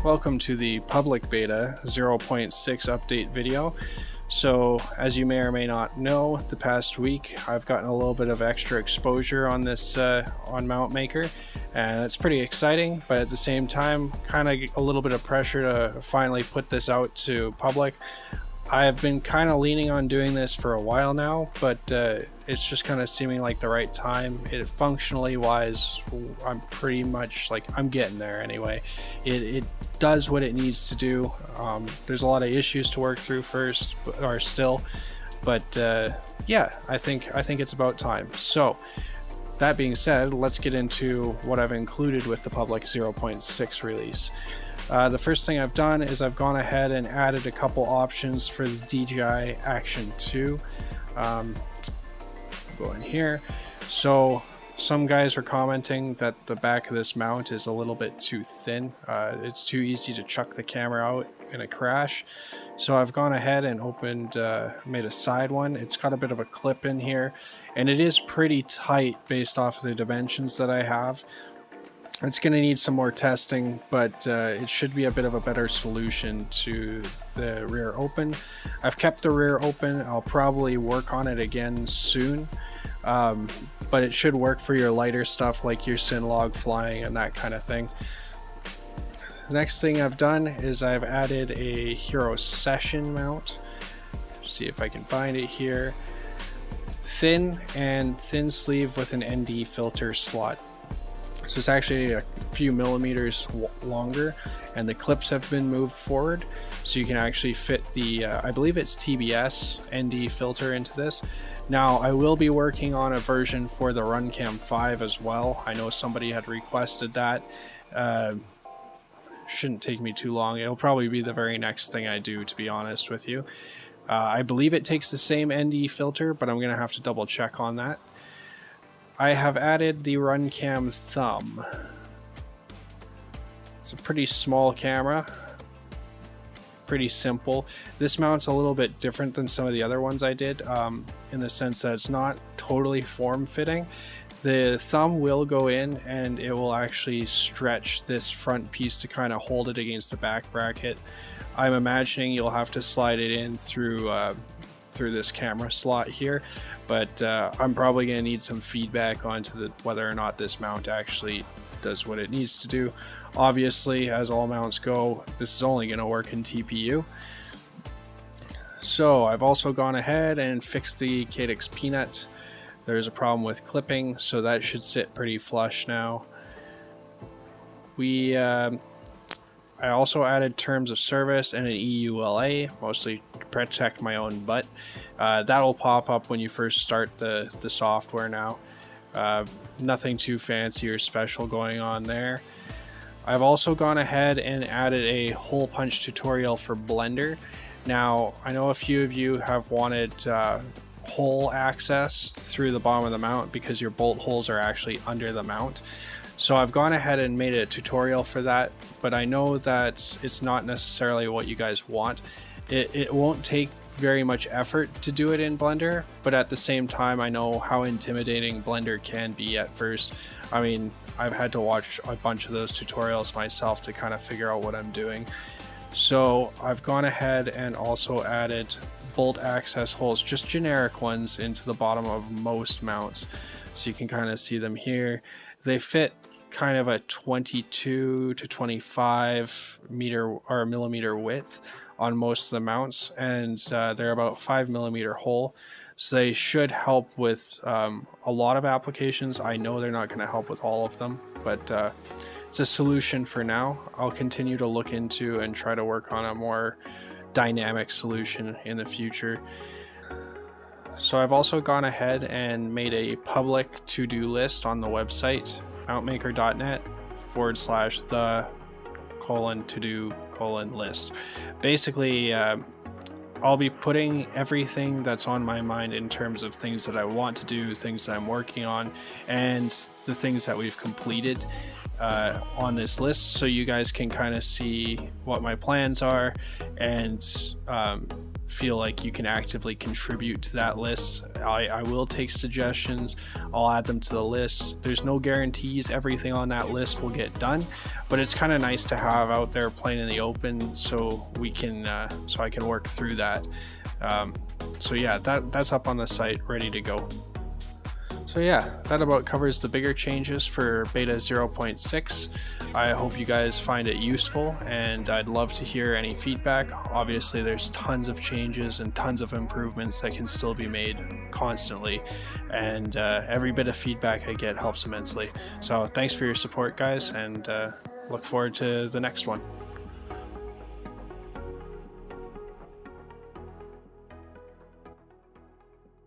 Welcome to the public beta 0.6 update video. So as you may or may not know, the past week I've gotten a little bit of extra exposure on this on MountMaker, and it's pretty exciting, but at the same time kind of a little bit of pressure to finally put this out to public. I've been kind of leaning on doing this for a while now, but it's just kind of seeming like the right time. It functionally wise, I'm pretty much like I'm getting there anyway. It does what it needs to do. There's a lot of issues to work through first, or still, but yeah, I think it's about time. So that being said, let's get into what I've included with the public 0.6 release. The first thing I've done is I've gone ahead and added a couple options for the DJI Action 2. Go in here. So some guys are commenting that the back of this mount is a little bit too thin. It's too easy to chuck the camera out in a crash. So I've gone ahead and made a side one. It's got a bit of a clip in here, and it is pretty tight based off of the dimensions that I have. It's going to need some more testing, but it should be a bit of a better solution to the rear open. I've kept the rear open. I'll probably work on it again soon, but it should work for your lighter stuff like your Synlog flying and that kind of thing. The next thing I've done is I've added a Hero Session mount. See if I can find it here. Thin sleeve with an ND filter slot. So it's actually a few millimeters longer, and the clips have been moved forward, so you can actually fit the I believe it's TBS ND filter into this. Now I will be working on a version for the Runcam 5 as well. I know somebody had requested that. Shouldn't take me too long. It'll probably be the very next thing I do, to be honest with you. I believe it takes the same ND filter, but I'm gonna have to double check on that. I have added the Runcam Thumb. It's a pretty small camera, pretty simple. This mount's a little bit different than some of the other ones I did, in the sense that it's not totally form-fitting. The thumb will go in and it will actually stretch this front piece to kind of hold it against the back bracket. I'm imagining you'll have to slide it in through this camera slot here, but I'm probably going to need some feedback onto whether or not this mount actually does what it needs to do. Obviously, as all mounts go, this is only going to work in TPU. So I've also gone ahead and fixed the Cadex Peanut. There's a problem with clipping, so that should sit pretty flush now. I also added terms of service and an EULA, mostly to protect my own butt. That'll pop up when you first start the software now. Nothing too fancy or special going on there. I've also gone ahead and added a hole punch tutorial for Blender. Now, I know a few of you have wanted hole access through the bottom of the mount because your bolt holes are actually under the mount. So I've gone ahead and made a tutorial for that, but I know that it's not necessarily what you guys want. It won't take very much effort to do it in Blender, but at the same time I know how intimidating Blender can be at first. I mean, I've had to watch a bunch of those tutorials myself to kind of figure out what I'm doing. So I've gone ahead and also added bolt access holes, just generic ones, into the bottom of most mounts. So you can kind of see them here. They fit kind of a 22 to 25 millimeter width on most of the mounts, and they're about 5 millimeter hole, so they should help with a lot of applications. I know they're not going to help with all of them, but it's a solution for now. I'll continue to look into and try to work on a more dynamic solution in the future. So I've also gone ahead and made a public to-do list on the website, mountmaker.net/the:"to-do:"list. Basically, I'll be putting everything that's on my mind in terms of things that I want to do, things that I'm working on, and the things that we've completed on this list, so you guys can kind of see what my plans are and feel like you can actively contribute to that list, I will take suggestions. I'll add them to the list. There's no guarantees everything on that list will get done, but it's kind of nice to have out there playing in the open, so we can so I can work through that. So yeah, that's up on the site, ready to go. So yeah, that about covers the bigger changes for beta 0.6. I hope you guys find it useful, and I'd love to hear any feedback. Obviously there's tons of changes and tons of improvements that can still be made constantly, and every bit of feedback I get helps immensely. So thanks for your support, guys, and look forward to the next one.